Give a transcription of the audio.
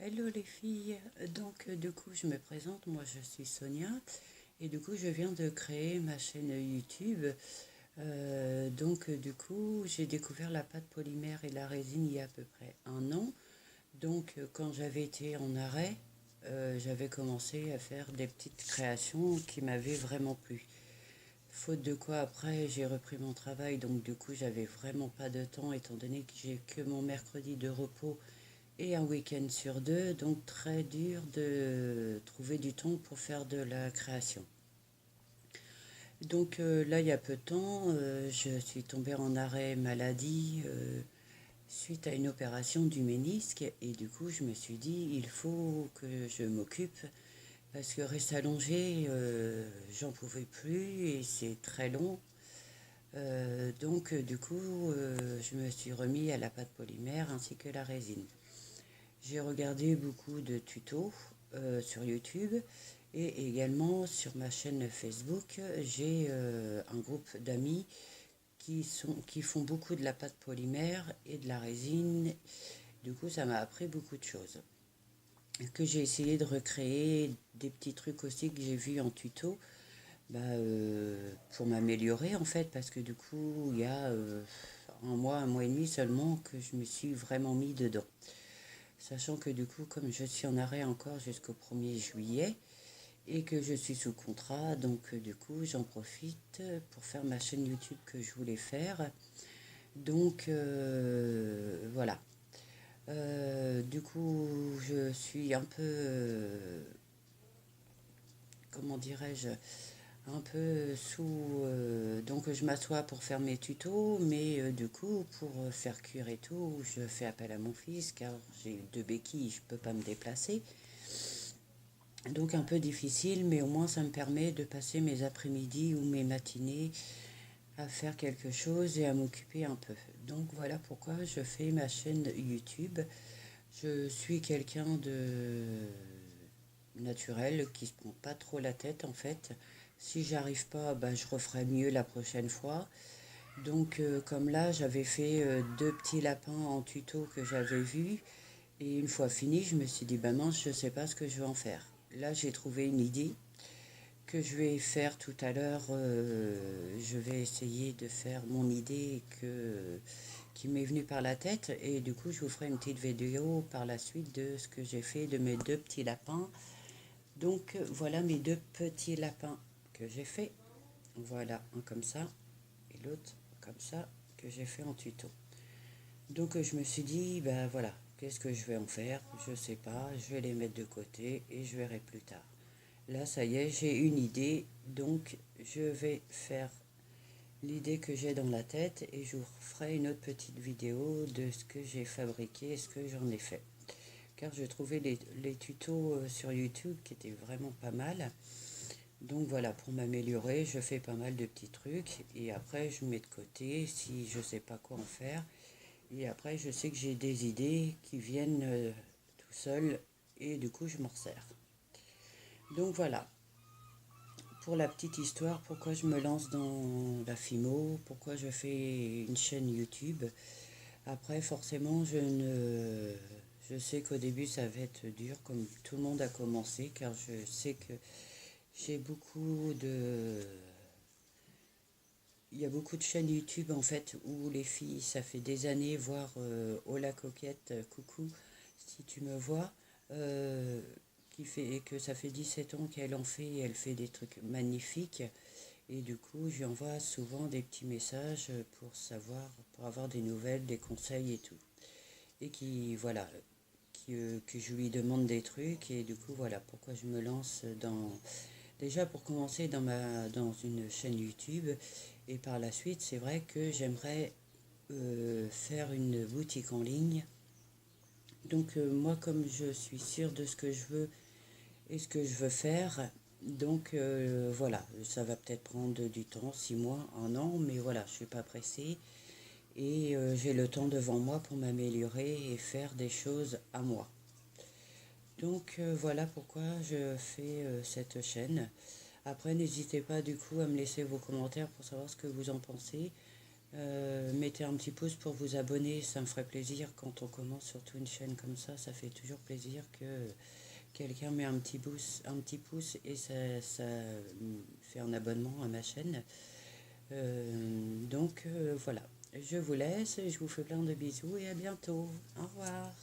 Hello les filles, du coup je me présente, moi je suis Sonia et du coup je viens de créer ma chaîne YouTube. Du coup j'ai découvert la pâte polymère et la résine il y a à peu près un an. Quand j'avais été en arrêt, j'avais commencé à faire des petites créations qui m'avaient vraiment plu. Faute de quoi après j'ai repris mon travail, donc du coup j'avais vraiment pas de temps étant donné que j'ai que mon mercredi de repos et un week-end sur deux, donc très dur de trouver du temps pour faire de la création. Là, il y a peu de temps, je suis tombée en arrêt maladie suite à une opération du ménisque et du coup je me suis dit il faut que je m'occupe parce que rester allongé, j'en pouvais plus et c'est très long. Je me suis remis à la pâte polymère ainsi que la résine. J'ai regardé beaucoup de tutos sur YouTube et également sur ma chaîne Facebook, j'ai un groupe d'amis qui font beaucoup de la pâte polymère et de la résine. Du coup, ça m'a appris beaucoup de choses. Que j'ai essayé de recréer des petits trucs aussi que j'ai vus en tuto pour m'améliorer en fait, parce que du coup, il y a un mois et demi seulement que je me suis vraiment mis dedans. Sachant que du coup, comme je suis en arrêt encore jusqu'au 1er juillet et que je suis sous contrat, du coup, j'en profite pour faire ma chaîne YouTube que je voulais faire. Voilà. Du coup, je suis un peu, comment dirais-je, un peu sous... donc je m'assois pour faire mes tutos, mais du coup, pour faire cuire et tout, je fais appel à mon fils car j'ai deux béquilles, je peux pas me déplacer. Donc un peu difficile, mais au moins ça me permet de passer mes après-midi ou mes matinées à faire quelque chose et à m'occuper un peu. Donc voilà pourquoi je fais ma chaîne YouTube. Je suis quelqu'un de naturel qui se prend pas trop la tête en fait. Si j'arrive pas, je referai mieux la prochaine fois. Comme là, j'avais fait deux petits lapins en tuto que j'avais vus. Et une fois fini, je me suis dit, bah mince, je sais pas ce que je vais en faire. Là, j'ai trouvé une idée que je vais faire tout à l'heure. Je vais essayer de faire mon idée qui m'est venue par la tête. Et du coup, je vous ferai une petite vidéo par la suite de ce que j'ai fait de mes deux petits lapins. Voilà mes deux petits lapins que j'ai fait. Voilà, un comme ça et l'autre comme ça que j'ai fait en tuto. Je me suis dit, ben voilà, qu'est-ce que je vais en faire? Je sais pas, je vais les mettre de côté et je verrai plus tard. Là, ça y est, j'ai une idée, donc je vais faire l'idée que j'ai dans la tête et je vous ferai une autre petite vidéo de ce que j'ai fabriqué et ce que j'en ai fait. Car je trouvais les tutos sur YouTube qui étaient vraiment pas mal. Donc voilà, pour m'améliorer, je fais pas mal de petits trucs et après je mets de côté si je sais pas quoi en faire. Et après, je sais que j'ai des idées qui viennent tout seul et du coup, je m'en sers. Donc voilà, pour la petite histoire, pourquoi je me lance dans la FIMO, pourquoi je fais une chaîne YouTube. Après, forcément, je sais qu'au début, ça va être dur, comme tout le monde a commencé, car je sais que j'ai beaucoup de... Il y a beaucoup de chaînes YouTube en fait où les filles, ça fait des années, voire oh la coquette, coucou, si tu me vois, euh, et que ça fait 17 ans qu'elle en fait et elle fait des trucs magnifiques. Et du coup, je lui envoie souvent des petits messages pour savoir, pour avoir des nouvelles, des conseils et tout. Et voilà, que je lui demande des trucs. Et du coup, voilà pourquoi je me lance dans, déjà pour commencer dans une chaîne YouTube et par la suite c'est vrai que j'aimerais faire une boutique en ligne. Moi comme je suis sûre de ce que je veux et ce que je veux faire, voilà, ça va peut-être prendre du temps, 6 mois, un an, mais voilà, je suis pas pressée et j'ai le temps devant moi pour m'améliorer et faire des choses à moi. Voilà pourquoi je fais cette chaîne. Après, n'hésitez pas du coup à me laisser vos commentaires pour savoir ce que vous en pensez. Mettez un petit pouce pour vous abonner, ça me ferait plaisir quand on commence surtout une chaîne comme ça fait toujours plaisir que quelqu'un met un petit pouce et ça fait un abonnement à ma chaîne. Voilà, je vous laisse, je vous fais plein de bisous et à bientôt. Au revoir.